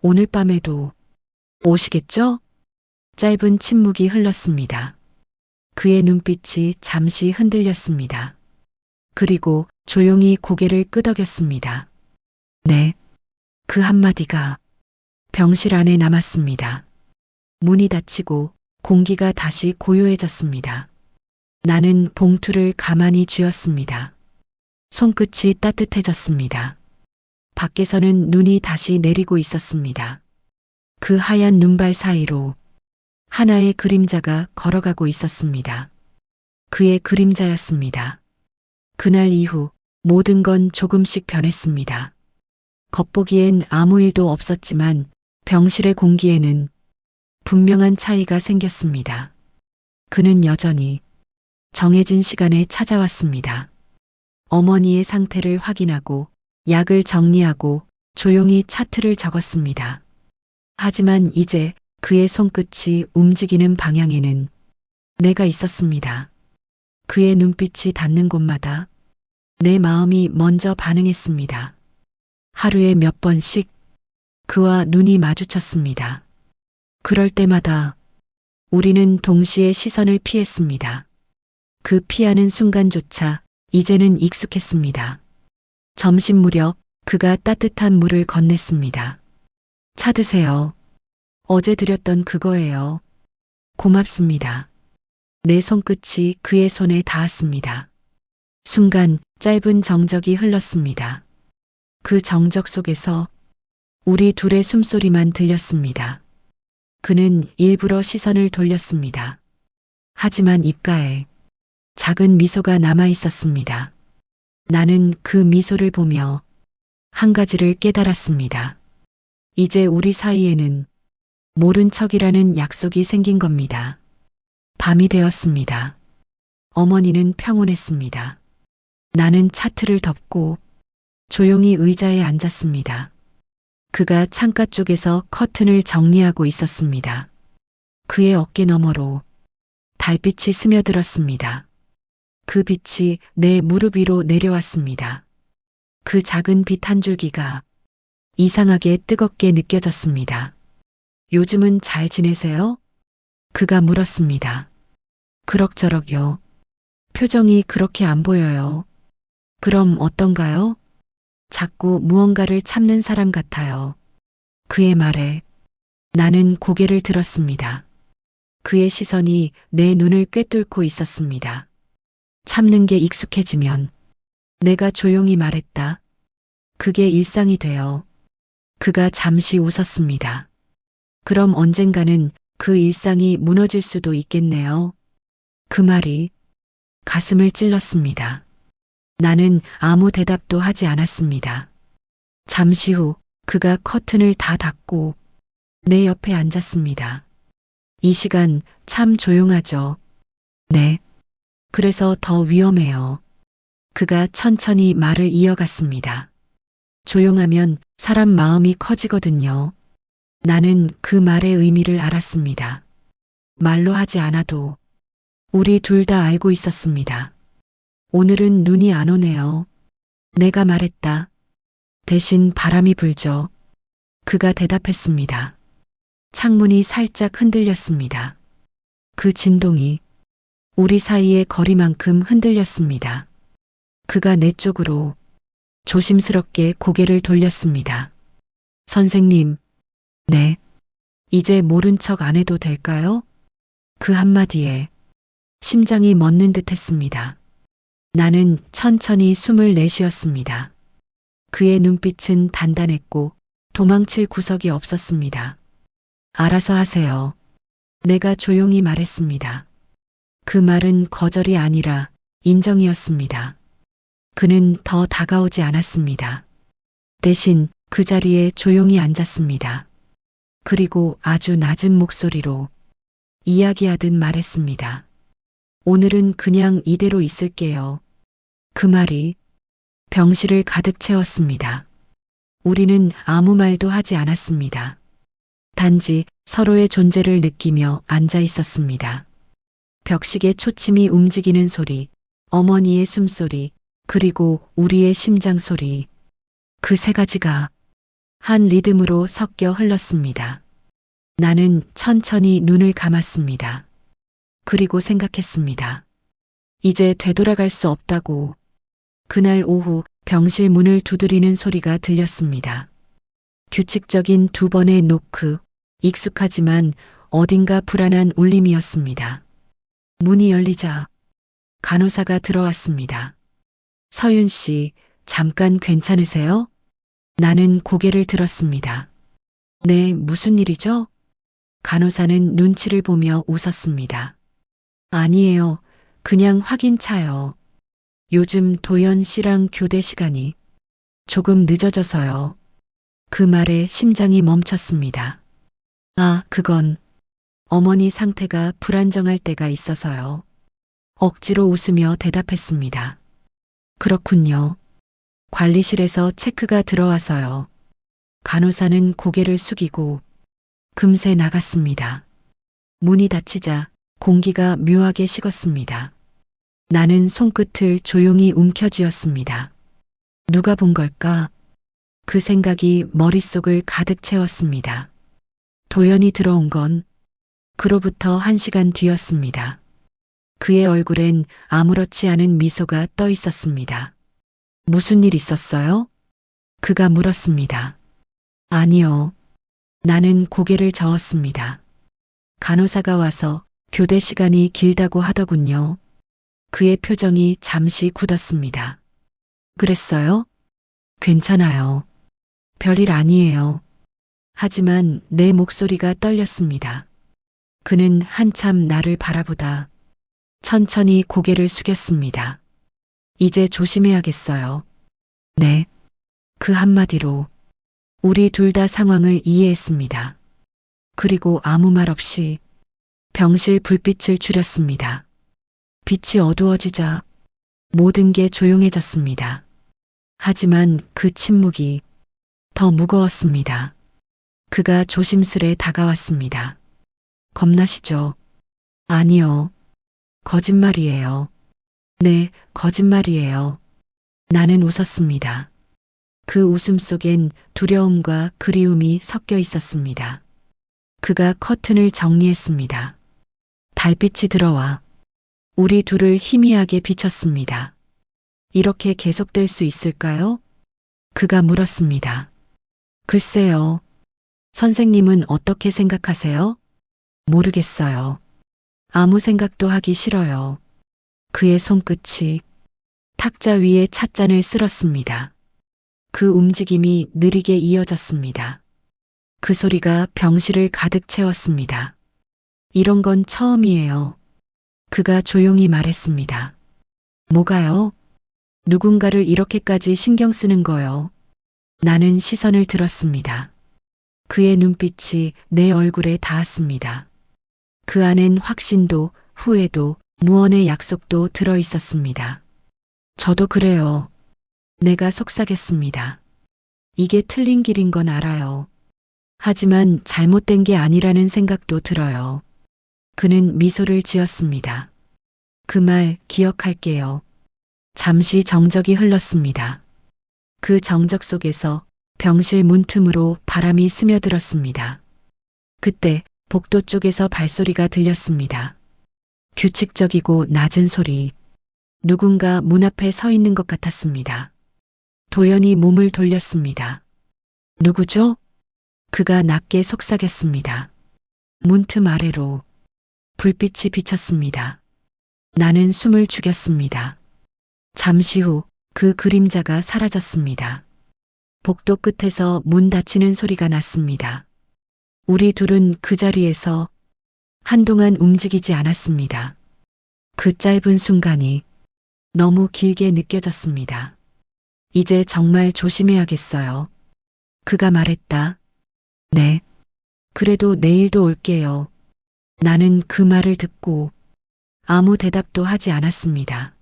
오늘 밤에도 오시겠죠? 짧은 침묵이 흘렀습니다. 그의 눈빛이 잠시 흔들렸습니다. 그리고 조용히 고개를 끄덕였습니다. 네. 그 한마디가 병실 안에 남았습니다. 문이 닫히고 공기가 다시 고요해졌습니다. 나는 봉투를 가만히 쥐었습니다. 손끝이 따뜻해졌습니다. 밖에서는 눈이 다시 내리고 있었습니다. 그 하얀 눈발 사이로 하나의 그림자가 걸어가고 있었습니다. 그의 그림자였습니다. 그날 이후 모든 건 조금씩 변했습니다. 겉보기엔 아무 일도 없었지만 병실의 공기에는 분명한 차이가 생겼습니다. 그는 여전히 정해진 시간에 찾아왔습니다. 어머니의 상태를 확인하고 약을 정리하고 조용히 차트를 적었습니다. 하지만 이제 그의 손끝이 움직이는 방향에는 내가 있었습니다. 그의 눈빛이 닿는 곳마다 내 마음이 먼저 반응했습니다. 하루에 몇 번씩 그와 눈이 마주쳤습니다. 그럴 때마다 우리는 동시에 시선을 피했습니다. 그 피하는 순간조차 이제는 익숙했습니다. 점심 무렵 그가 따뜻한 물을 건넸습니다. 차 드세요. 어제 드렸던 그거예요. 고맙습니다. 내 손끝이 그의 손에 닿았습니다. 순간 짧은 정적이 흘렀습니다. 그 정적 속에서 우리 둘의 숨소리만 들렸습니다. 그는 일부러 시선을 돌렸습니다. 하지만 입가에 작은 미소가 남아 있었습니다. 나는 그 미소를 보며 한 가지를 깨달았습니다. 이제 우리 사이에는 모른 척이라는 약속이 생긴 겁니다. 밤이 되었습니다. 어머니는 평온했습니다. 나는 차트를 덮고 조용히 의자에 앉았습니다. 그가 창가 쪽에서 커튼을 정리하고 있었습니다. 그의 어깨 너머로 달빛이 스며들었습니다. 그 빛이 내 무릎 위로 내려왔습니다. 그 작은 빛 한 줄기가 이상하게 뜨겁게 느껴졌습니다. 요즘은 잘 지내세요? 그가 물었습니다. 그럭저럭요. 표정이 그렇게 안 보여요. 그럼 어떤가요? 자꾸 무언가를 참는 사람 같아요. 그의 말에 나는 고개를 들었습니다. 그의 시선이 내 눈을 꿰뚫고 있었습니다. 참는 게 익숙해지면 내가 조용히 말했다. 그게 일상이 되어 그가 잠시 웃었습니다. 그럼 언젠가는 그 일상이 무너질 수도 있겠네요. 그 말이 가슴을 찔렀습니다. 나는 아무 대답도 하지 않았습니다. 잠시 후 그가 커튼을 다 닫고 내 옆에 앉았습니다. 이 시간 참 조용하죠. 네. 그래서 더 위험해요. 그가 천천히 말을 이어갔습니다. 조용하면 사람 마음이 커지거든요. 나는 그 말의 의미를 알았습니다. 말로 하지 않아도 우리 둘 다 알고 있었습니다. 오늘은 눈이 안 오네요. 내가 말했다. 대신 바람이 불죠. 그가 대답했습니다. 창문이 살짝 흔들렸습니다. 그 진동이 우리 사이의 거리만큼 흔들렸습니다. 그가 내 쪽으로 조심스럽게 고개를 돌렸습니다. 선생님, 네. 이제 모른 척 안 해도 될까요? 그 한마디에 심장이 멎는 듯 했습니다. 나는 천천히 숨을 내쉬었습니다. 그의 눈빛은 단단했고 도망칠 구석이 없었습니다. 알아서 하세요. 내가 조용히 말했습니다. 그 말은 거절이 아니라 인정이었습니다. 그는 더 다가오지 않았습니다. 대신 그 자리에 조용히 앉았습니다. 그리고 아주 낮은 목소리로 이야기하듯 말했습니다. 오늘은 그냥 이대로 있을게요. 그 말이 병실을 가득 채웠습니다. 우리는 아무 말도 하지 않았습니다. 단지 서로의 존재를 느끼며 앉아 있었습니다. 벽식의 초침이 움직이는 소리, 어머니의 숨소리, 그리고 우리의 심장 소리. 그 세 가지가 한 리듬으로 섞여 흘렀습니다. 나는 천천히 눈을 감았습니다. 그리고 생각했습니다. 이제 되돌아갈 수 없다고. 그날 오후 병실 문을 두드리는 소리가 들렸습니다. 규칙적인 두 번의 노크, 익숙하지만 어딘가 불안한 울림이었습니다. 문이 열리자 간호사가 들어왔습니다. 서윤 씨, 잠깐 괜찮으세요? 나는 고개를 들었습니다. 네, 무슨 일이죠? 간호사는 눈치를 보며 웃었습니다. 아니에요. 그냥 확인차요. 요즘 도연 씨랑 교대 시간이 조금 늦어져서요. 그 말에 심장이 멈췄습니다. 아, 그건 어머니 상태가 불안정할 때가 있어서요. 억지로 웃으며 대답했습니다. 그렇군요. 관리실에서 체크가 들어와서요. 간호사는 고개를 숙이고 금세 나갔습니다. 문이 닫히자 공기가 묘하게 식었습니다. 나는 손끝을 조용히 움켜쥐었습니다. 누가 본 걸까? 그 생각이 머릿속을 가득 채웠습니다. 도연이 들어온 건 그로부터 1시간 뒤였습니다. 그의 얼굴엔 아무렇지 않은 미소가 떠 있었습니다. 무슨 일 있었어요? 그가 물었습니다. 아니요. 나는 고개를 저었습니다. 간호사가 와서 교대 시간이 길다고 하더군요. 그의 표정이 잠시 굳었습니다. 그랬어요? 괜찮아요. 별일 아니에요. 하지만 내 목소리가 떨렸습니다. 그는 한참 나를 바라보다 천천히 고개를 숙였습니다. 이제 조심해야겠어요. 네. 그 한마디로 우리 둘 다 상황을 이해했습니다. 그리고 아무 말 없이 병실 불빛을 줄였습니다. 빛이 어두워지자 모든 게 조용해졌습니다. 하지만 그 침묵이 더 무거웠습니다. 그가 조심스레 다가왔습니다. 겁나시죠? 아니요. 거짓말이에요. 네, 거짓말이에요. 나는 웃었습니다. 그 웃음 속엔 두려움과 그리움이 섞여 있었습니다. 그가 커튼을 정리했습니다. 달빛이 들어와 우리 둘을 희미하게 비췄습니다. 이렇게 계속될 수 있을까요? 그가 물었습니다. 글쎄요. 선생님은 어떻게 생각하세요? 모르겠어요. 아무 생각도 하기 싫어요. 그의 손끝이 탁자 위에 찻잔을 쓸었습니다. 그 움직임이 느리게 이어졌습니다. 그 소리가 병실을 가득 채웠습니다. 이런 건 처음이에요. 그가 조용히 말했습니다. 뭐가요? 누군가를 이렇게까지 신경 쓰는 거요. 나는 시선을 들었습니다. 그의 눈빛이 내 얼굴에 닿았습니다. 그 안엔 확신도 후회도 무언의 약속도 들어 있었습니다. 저도 그래요. 내가 속삭였습니다. 이게 틀린 길인 건 알아요. 하지만 잘못된 게 아니라는 생각도 들어요. 그는 미소를 지었습니다. 그 말 기억할게요. 잠시 정적이 흘렀습니다. 그 정적 속에서 병실 문틈으로 바람이 스며들었습니다. 그때 복도 쪽에서 발소리가 들렸습니다. 규칙적이고 낮은 소리. 누군가 문 앞에 서 있는 것 같았습니다. 도연이 몸을 돌렸습니다. 누구죠? 그가 낮게 속삭였습니다. 문틈 아래로 불빛이 비쳤습니다. 나는 숨을 죽였습니다. 잠시 후 그 그림자가 사라졌습니다. 복도 끝에서 문 닫히는 소리가 났습니다. 우리 둘은 그 자리에서 한동안 움직이지 않았습니다. 그 짧은 순간이 너무 길게 느껴졌습니다. 이제 정말 조심해야겠어요. 그가 말했다. 네. 그래도 내일도 올게요. 나는 그 말을 듣고 아무 대답도 하지 않았습니다.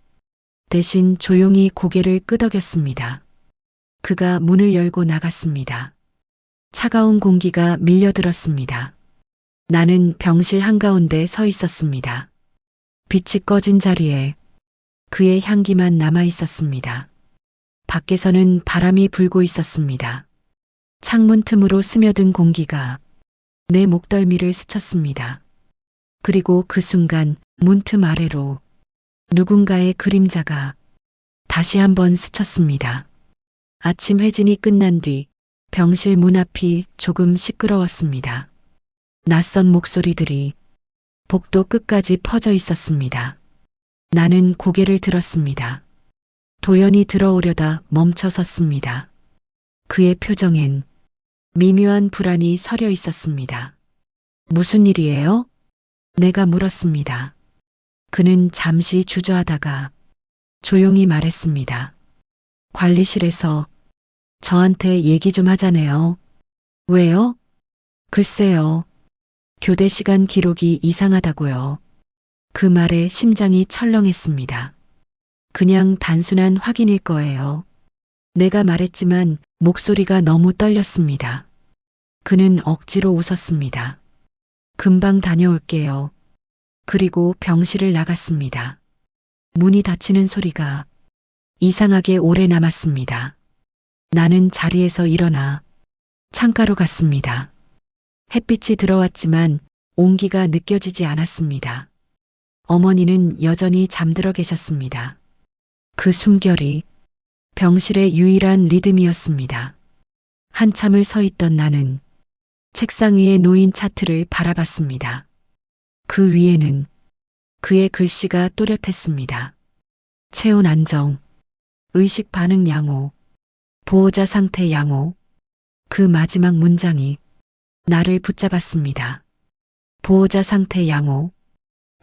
대신 조용히 고개를 끄덕였습니다. 그가 문을 열고 나갔습니다. 차가운 공기가 밀려들었습니다. 나는 병실 한가운데 서 있었습니다. 빛이 꺼진 자리에 그의 향기만 남아 있었습니다. 밖에서는 바람이 불고 있었습니다. 창문 틈으로 스며든 공기가 내 목덜미를 스쳤습니다. 그리고 그 순간 문틈 아래로 누군가의 그림자가 다시 한번 스쳤습니다. 아침 회진이 끝난 뒤 병실 문 앞이 조금 시끄러웠습니다. 낯선 목소리들이 복도 끝까지 퍼져 있었습니다. 나는 고개를 들었습니다. 도연이 들어오려다 멈춰 섰습니다. 그의 표정엔 미묘한 불안이 서려 있었습니다. 무슨 일이에요? 내가 물었습니다. 그는 잠시 주저하다가 조용히 말했습니다. 관리실에서 저한테 얘기 좀 하자네요. 왜요? 글쎄요. 교대 시간 기록이 이상하다고요. 그 말에 심장이 철렁했습니다. 그냥 단순한 확인일 거예요. 내가 말했지만 목소리가 너무 떨렸습니다. 그는 억지로 웃었습니다. 금방 다녀올게요. 그리고 병실을 나갔습니다. 문이 닫히는 소리가 이상하게 오래 남았습니다. 나는 자리에서 일어나 창가로 갔습니다. 햇빛이 들어왔지만 온기가 느껴지지 않았습니다. 어머니는 여전히 잠들어 계셨습니다. 그 숨결이 병실의 유일한 리듬이었습니다. 한참을 서 있던 나는 책상 위에 놓인 차트를 바라봤습니다. 그 위에는 그의 글씨가 또렷했습니다. 체온 안정, 의식 반응 양호, 보호자 상태 양호. 그 마지막 문장이 나를 붙잡았습니다. 보호자 상태 양호.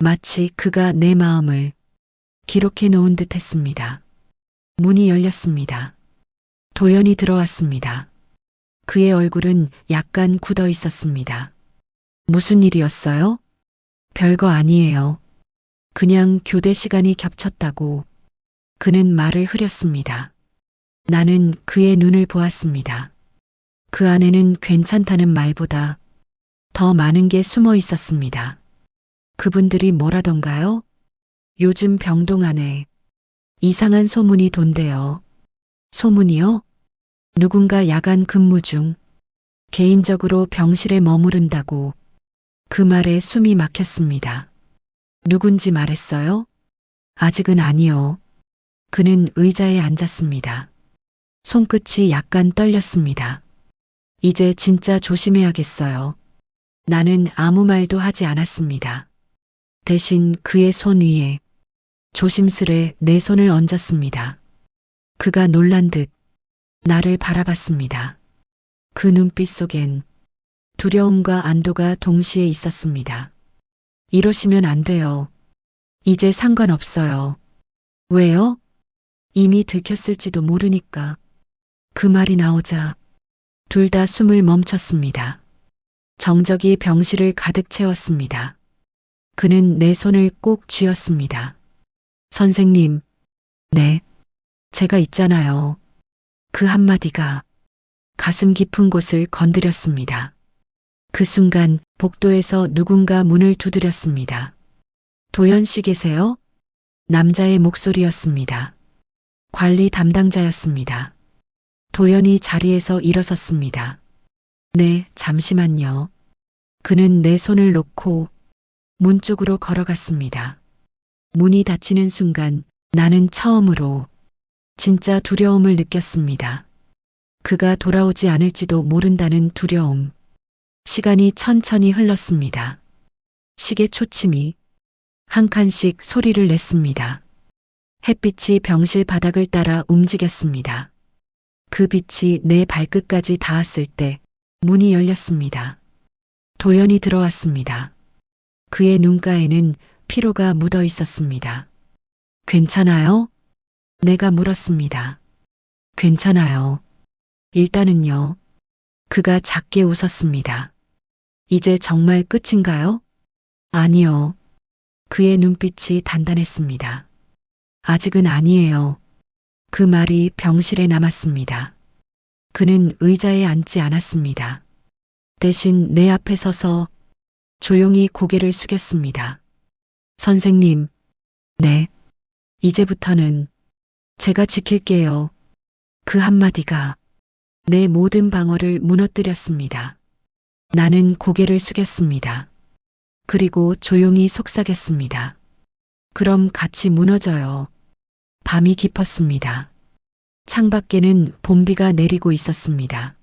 마치 그가 내 마음을 기록해 놓은 듯 했습니다. 문이 열렸습니다. 도연이 들어왔습니다. 그의 얼굴은 약간 굳어 있었습니다. 무슨 일이었어요? 별거 아니에요. 그냥 교대 시간이 겹쳤다고. 그는 말을 흐렸습니다. 나는 그의 눈을 보았습니다. 그 안에는 괜찮다는 말보다 더 많은 게 숨어 있었습니다. 그분들이 뭐라던가요? 요즘 병동 안에 이상한 소문이 돈대요. 소문이요? 누군가 야간 근무 중 개인적으로 병실에 머무른다고. 그 말에 숨이 막혔습니다. 누군지 말했어요? 아직은 아니요. 그는 의자에 앉았습니다. 손끝이 약간 떨렸습니다. 이제 진짜 조심해야겠어요. 나는 아무 말도 하지 않았습니다. 대신 그의 손 위에 조심스레 내 손을 얹었습니다. 그가 놀란 듯 나를 바라봤습니다. 그 눈빛 속엔 두려움과 안도가 동시에 있었습니다. 이러시면 안 돼요. 이제 상관없어요. 왜요? 이미 들켰을지도 모르니까. 그 말이 나오자 둘 다 숨을 멈췄습니다. 정적이 병실을 가득 채웠습니다. 그는 내 손을 꼭 쥐었습니다. 선생님, 네, 제가 있잖아요. 그 한마디가 가슴 깊은 곳을 건드렸습니다. 그 순간 복도에서 누군가 문을 두드렸습니다. 도연 씨 계세요? 남자의 목소리였습니다. 관리 담당자였습니다. 도연이 자리에서 일어섰습니다. 네, 잠시만요. 그는 내 손을 놓고 문 쪽으로 걸어갔습니다. 문이 닫히는 순간 나는 처음으로 진짜 두려움을 느꼈습니다. 그가 돌아오지 않을지도 모른다는 두려움. 시간이 천천히 흘렀습니다. 시계 초침이 한 칸씩 소리를 냈습니다. 햇빛이 병실 바닥을 따라 움직였습니다. 그 빛이 내 발끝까지 닿았을 때 문이 열렸습니다. 도연이 들어왔습니다. 그의 눈가에는 피로가 묻어 있었습니다. 괜찮아요? 내가 물었습니다. 괜찮아요. 일단은요. 그가 작게 웃었습니다. 이제 정말 끝인가요? 아니요. 그의 눈빛이 단단했습니다. 아직은 아니에요. 그 말이 병실에 남았습니다. 그는 의자에 앉지 않았습니다. 대신 내 앞에 서서 조용히 고개를 숙였습니다. 선생님, 네. 이제부터는 제가 지킬게요. 그 한마디가 내 모든 방어를 무너뜨렸습니다. 나는 고개를 숙였습니다. 그리고 조용히 속삭였습니다. 그럼 같이 무너져요. 밤이 깊었습니다. 창밖에는 봄비가 내리고 있었습니다.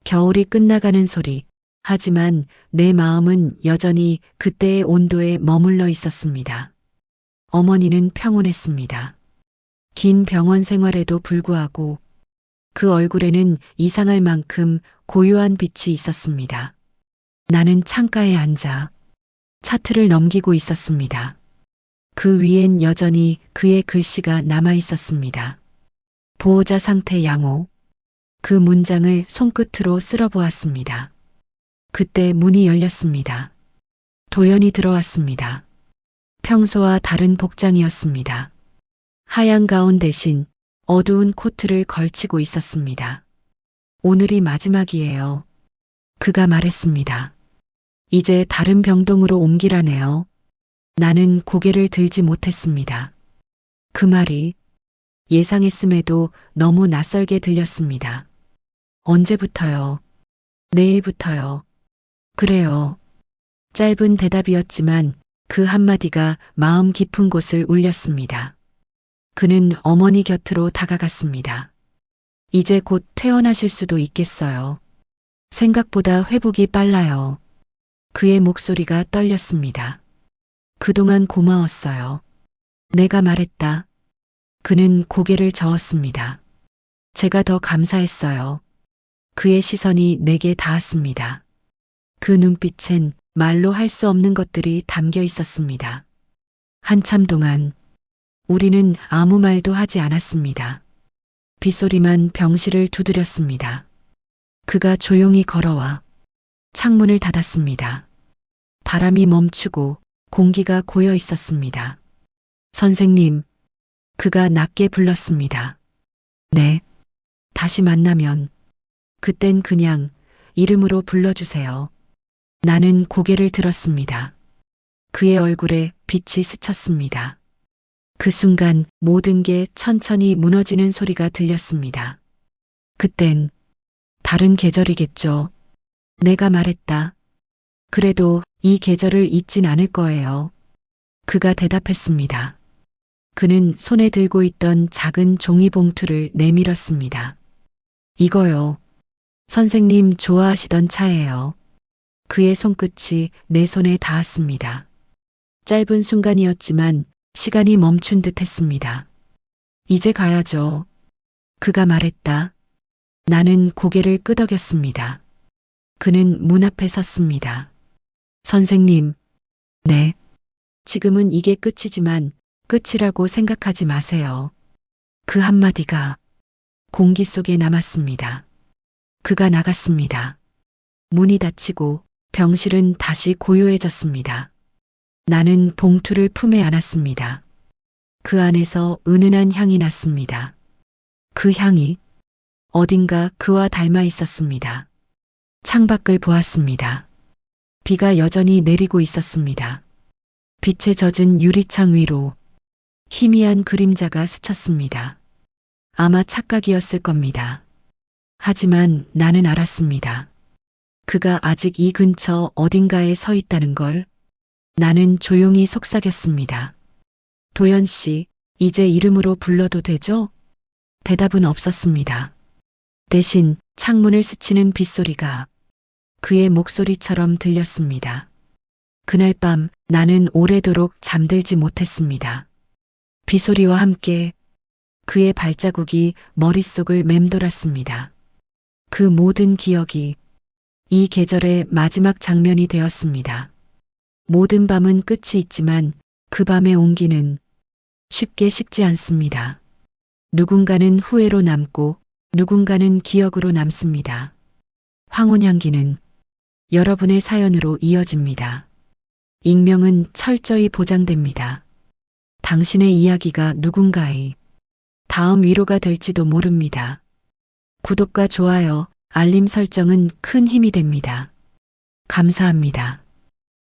겨울이 끝나가는 소리. 하지만 내 마음은 여전히 그때의 온도에 머물러 있었습니다. 어머니는 평온했습니다. 긴 병원 생활에도 불구하고 그 얼굴에는 이상할 만큼 고요한 빛이 있었습니다. 나는 창가에 앉아 차트를 넘기고 있었습니다. 그 위엔 여전히 그의 글씨가 남아 있었습니다. 보호자 상태 양호. 그 문장을 손끝으로 쓸어보았습니다. 그때 문이 열렸습니다. 도연이 들어왔습니다. 평소와 다른 복장이었습니다. 하얀 가운 대신 어두운 코트를 걸치고 있었습니다. 오늘이 마지막이에요. 그가 말했습니다. 이제 다른 병동으로 옮기라네요. 나는 고개를 들지 못했습니다. 그 말이 예상했음에도 너무 낯설게 들렸습니다. 언제부터요? 내일부터요. 그래요. 짧은 대답이었지만 그 한마디가 마음 깊은 곳을 울렸습니다. 그는 어머니 곁으로 다가갔습니다. 이제 곧 퇴원하실 수도 있겠어요. 생각보다 회복이 빨라요. 그의 목소리가 떨렸습니다. 그동안 고마웠어요. 내가 말했다. 그는 고개를 저었습니다. 제가 더 감사했어요. 그의 시선이 내게 닿았습니다. 그 눈빛엔 말로 할 수 없는 것들이 담겨 있었습니다. 한참 동안 우리는 아무 말도 하지 않았습니다. 빗소리만 병실을 두드렸습니다. 그가 조용히 걸어와 창문을 닫았습니다. 바람이 멈추고 공기가 고여 있었습니다. 선생님, 그가 낮게 불렀습니다. 네. 다시 만나면 그땐 그냥 이름으로 불러주세요. 나는 고개를 들었습니다. 그의 얼굴에 빛이 스쳤습니다. 그 순간 모든 게 천천히 무너지는 소리가 들렸습니다. 그땐 다른 계절이겠죠. 내가 말했다. 그래도 이 계절을 잊진 않을 거예요. 그가 대답했습니다. 그는 손에 들고 있던 작은 종이봉투를 내밀었습니다. 이거요. 선생님 좋아하시던 차예요. 그의 손끝이 내 손에 닿았습니다. 짧은 순간이었지만 시간이 멈춘 듯 했습니다. 이제 가야죠. 그가 말했다. 나는 고개를 끄덕였습니다. 그는 문 앞에 섰습니다. 선생님, 네. 지금은 이게 끝이지만 끝이라고 생각하지 마세요. 그 한마디가 공기 속에 남았습니다. 그가 나갔습니다. 문이 닫히고 병실은 다시 고요해졌습니다. 나는 봉투를 품에 안았습니다. 그 안에서 은은한 향이 났습니다. 그 향이 어딘가 그와 닮아 있었습니다. 창밖을 보았습니다. 비가 여전히 내리고 있었습니다. 빛에 젖은 유리창 위로 희미한 그림자가 스쳤습니다. 아마 착각이었을 겁니다. 하지만 나는 알았습니다. 그가 아직 이 근처 어딘가에 서 있다는 걸. 나는 조용히 속삭였습니다. 도연 씨, 이제 이름으로 불러도 되죠? 대답은 없었습니다. 대신 창문을 스치는 빗소리가 그의 목소리처럼 들렸습니다. 그날 밤 나는 오래도록 잠들지 못했습니다. 빗소리와 함께 그의 발자국이 머릿속을 맴돌았습니다. 그 모든 기억이 이 계절의 마지막 장면이 되었습니다. 모든 밤은 끝이 있지만 그 밤의 온기는 쉽게 식지 않습니다. 누군가는 후회로 남고 누군가는 기억으로 남습니다. 황혼향기는 여러분의 사연으로 이어집니다. 익명은 철저히 보장됩니다. 당신의 이야기가 누군가의 다음 위로가 될지도 모릅니다. 구독과 좋아요, 알림 설정은 큰 힘이 됩니다. 감사합니다.